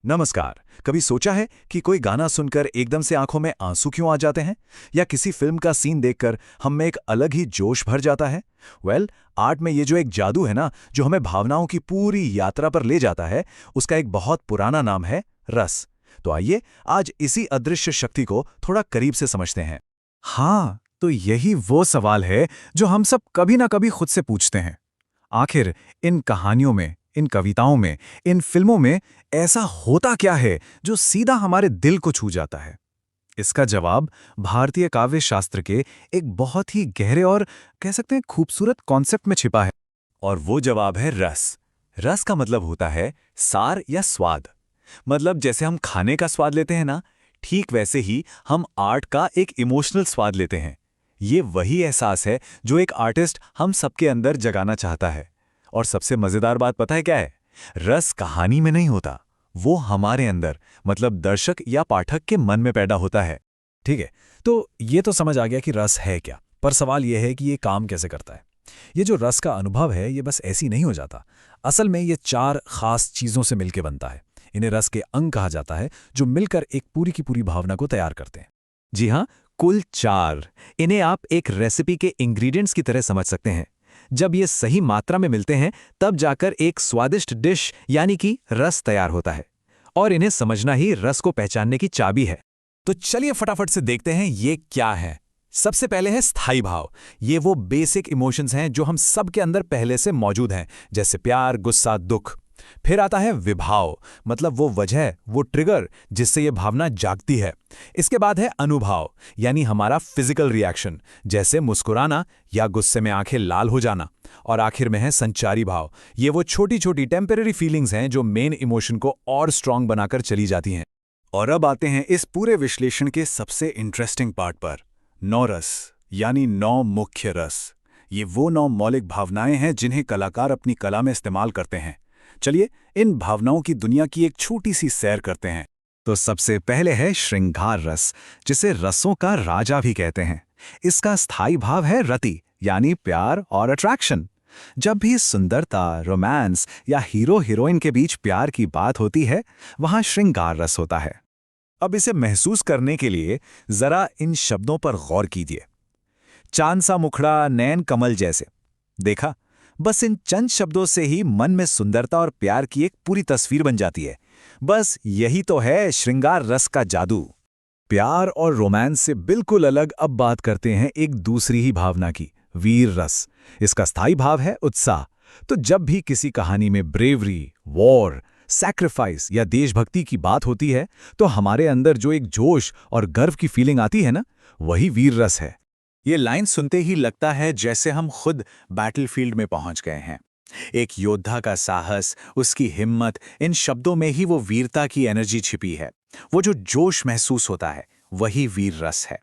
नमस्कार। कभी सोचा है कि कोई गाना सुनकर एकदम से आंखों में आंसू क्यों आ जाते हैं, या किसी फिल्म का सीन देखकर हम में एक अलग ही जोश भर जाता है। आर्ट में ये जो एक जादू है ना, जो हमें भावनाओं की पूरी यात्रा पर ले जाता है, उसका एक बहुत पुराना नाम है रस। तो आइए आज इसी अदृश्य शक्ति को थोड़ा करीब से समझते हैं। हाँ, तो यही वो सवाल है जो हम सब कभी ना कभी खुद से पूछते हैं। आखिर इन कहानियों में, इन कविताओं में, इन फिल्मों में ऐसा होता क्या है जो सीधा हमारे दिल को छू जाता है? इसका जवाब भारतीय काव्य शास्त्र के एक बहुत ही गहरे और कह सकते हैं खूबसूरत कॉन्सेप्ट में छिपा है। और वो जवाब है रस। रस का मतलब होता है सार या स्वाद। मतलब जैसे हम खाने का स्वाद लेते हैं ना, ठीक वैसे ही हम आर्ट का एक इमोशनल स्वाद लेते हैं। ये वही एहसास है जो एक आर्टिस्ट हम सबके अंदर जगाना चाहता है। और सबसे मजेदार बात पता है क्या है? रस कहानी में नहीं होता, वो हमारे अंदर, मतलब दर्शक या पाठक के मन में पैदा होता है। ठीक है, तो ये तो समझ आ गया कि रस है क्या, पर सवाल यह है कि ये काम कैसे करता है। ये जो रस का अनुभव है, ये बस ऐसी नहीं हो जाता। असल में ये चार खास चीजों से मिलकर बनता है। इन्हें रस के अंग कहा जाता है, जो मिलकर एक पूरी की पूरी भावना को तैयार करते हैं। जी हाँ, कुल 4। इन्हें आप एक रेसिपी के इंग्रेडिएंट्स की तरह समझ सकते हैं। जब ये सही मात्रा में मिलते हैं, तब जाकर एक स्वादिष्ट डिश यानी कि रस तैयार होता है। और इन्हें समझना ही रस को पहचानने की चाबी है। तो चलिए फटाफट से देखते हैं ये क्या है। सबसे पहले है स्थायी भाव। ये वो बेसिक इमोशंस हैं जो हम सबके अंदर पहले से मौजूद हैं, जैसे प्यार, गुस्सा, दुख। फिर आता है विभाव, मतलब वो वजह, वो ट्रिगर जिससे ये भावना जागती है। इसके बाद है अनुभाव, यानी हमारा फिजिकल रिएक्शन, जैसे मुस्कुराना या गुस्से में आंखें लाल हो जाना। और आखिर में है संचारी भाव। ये वो छोटी छोटी टेम्परेरी फीलिंग्स हैं जो मेन इमोशन को और स्ट्रांग बनाकर चली जाती हैं। और अब आते हैं इस पूरे विश्लेषण के सबसे इंटरेस्टिंग पार्ट पर, 9 रस, यानी 9 मुख्य रस। ये वो 9 मौलिक भावनाएं हैं जिन्हें कलाकार अपनी कला में इस्तेमाल करते हैं। चलिए इन भावनाओं की दुनिया की एक छोटी सी सैर करते हैं। तो सबसे पहले है श्रृंगार रस, जिसे रसों का राजा भी कहते हैं। इसका स्थायी भाव है रति, यानी प्यार और अट्रैक्शन। जब भी सुंदरता, रोमांस या हीरो हीरोइन के बीच प्यार की बात होती है, वहां श्रृंगार रस होता है। अब इसे महसूस करने के लिए जरा इन शब्दों पर गौर कीजिए। चांद सा मुखड़ा, नैन कमल जैसे। देखा? बस इन चंद शब्दों से ही मन में सुंदरता और प्यार की एक पूरी तस्वीर बन जाती है। बस यही तो है श्रृंगार रस का जादू। प्यार और रोमांस से बिल्कुल अलग अब बात करते हैं एक दूसरी ही भावना की, वीर रस। इसका स्थायी भाव है उत्साह। तो जब भी किसी कहानी में ब्रेवरी, वॉर, सैक्रिफाइस या देशभक्ति की बात होती है, तो हमारे अंदर जो एक जोश और गर्व की फीलिंग आती है ना, वही वीर रस है। ये लाइन सुनते ही लगता है जैसे हम खुद बैटलफील्ड में पहुंच गए हैं। एक योद्धा का साहस, उसकी हिम्मत, इन शब्दों में ही वो वीरता की एनर्जी छिपी है। वो जो जोश महसूस होता है, वही वीर रस है।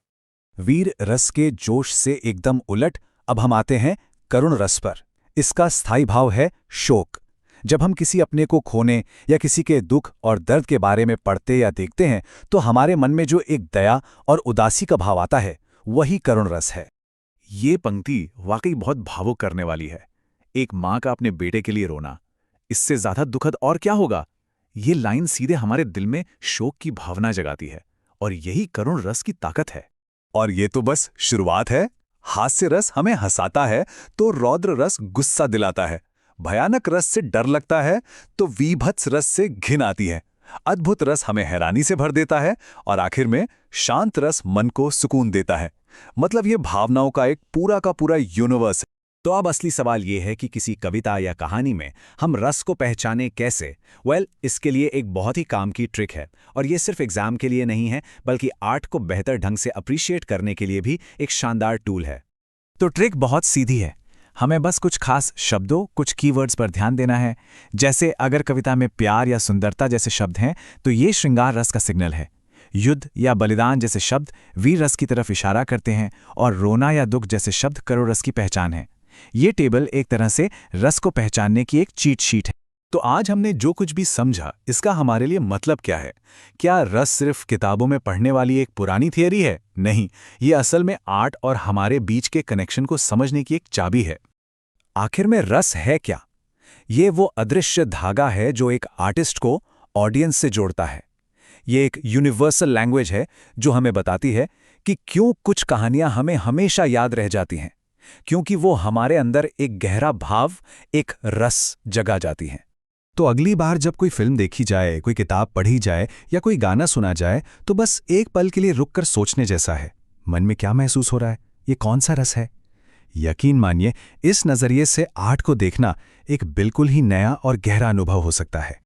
वीर रस के जोश से एकदम उलट अब हम आते हैं करुण रस पर। इसका स्थायी भाव है शोक। जब हम किसी अपने को खोने या किसी के दुख और दर्द के बारे में पढ़ते या देखते हैं, तो हमारे मन में जो एक दया और उदासी का भाव आता है, वही करुण रस है। ये पंक्ति वाकई बहुत भावुक करने वाली है। एक माँ का अपने बेटे के लिए रोना, इससे ज्यादा दुखद और क्या होगा? ये लाइन सीधे हमारे दिल में शोक की भावना जगाती है, और यही करुण रस की ताकत है। और ये तो बस शुरुआत है। हास्य रस हमें हंसाता है, तो रौद्र रस गुस्सा दिलाता है। भयानक रस से डर लगता है, तो वीभत्स रस से घिन आती है। अद्भुत रस हमें हैरानी से भर देता है, और आखिर में शांत रस मन को सुकून देता है। मतलब ये भावनाओं का एक पूरा का पूरा यूनिवर्स है। तो अब असली सवाल ये है कि किसी कविता या कहानी में हम रस को पहचाने कैसे? इसके लिए एक बहुत ही काम की ट्रिक है, और ये सिर्फ एग्जाम के लिए नहीं है, बल्कि आर्ट को बेहतर ढंग से अप्रिशिएट करने के लिए भी एक शानदार टूल है। तो ट्रिक बहुत सीधी है। हमें बस कुछ खास शब्दों, कुछ कीवर्ड्स पर ध्यान देना है। जैसे अगर कविता में प्यार या सुंदरता जैसे शब्द हैं, तो ये श्रृंगार रस का सिग्नल है। युद्ध या बलिदान जैसे शब्द वीर रस की तरफ इशारा करते हैं, और रोना या दुख जैसे शब्द करुण रस की पहचान है। ये टेबल एक तरह से रस को पहचानने की एक चीट शीट है। तो आज हमने जो कुछ भी समझा, इसका हमारे लिए मतलब क्या है? क्या रस सिर्फ किताबों में पढ़ने वाली एक पुरानी थियरी है? नहीं, ये असल में आर्ट और हमारे बीच के कनेक्शन को समझने की एक चाबी है। आखिर में रस है क्या? ये वो अदृश्य धागा है जो एक आर्टिस्ट को ऑडियंस से जोड़ता है। ये एक यूनिवर्सल लैंग्वेज है जो हमें बताती है कि क्यों कुछ कहानियां हमें हमेशा याद रह जाती हैं, क्योंकि वो हमारे अंदर एक गहरा भाव, एक रस जगा जाती हैं। तो अगली बार जब कोई फिल्म देखी जाए, कोई किताब पढ़ी जाए या कोई गाना सुना जाए, तो बस एक पल के लिए रुककर सोचने जैसा है, मन में क्या महसूस हो रहा है, ये कौन सा रस है। यकीन मानिए, इस नज़रिए से आर्ट को देखना एक बिल्कुल ही नया और गहरा अनुभव हो सकता है।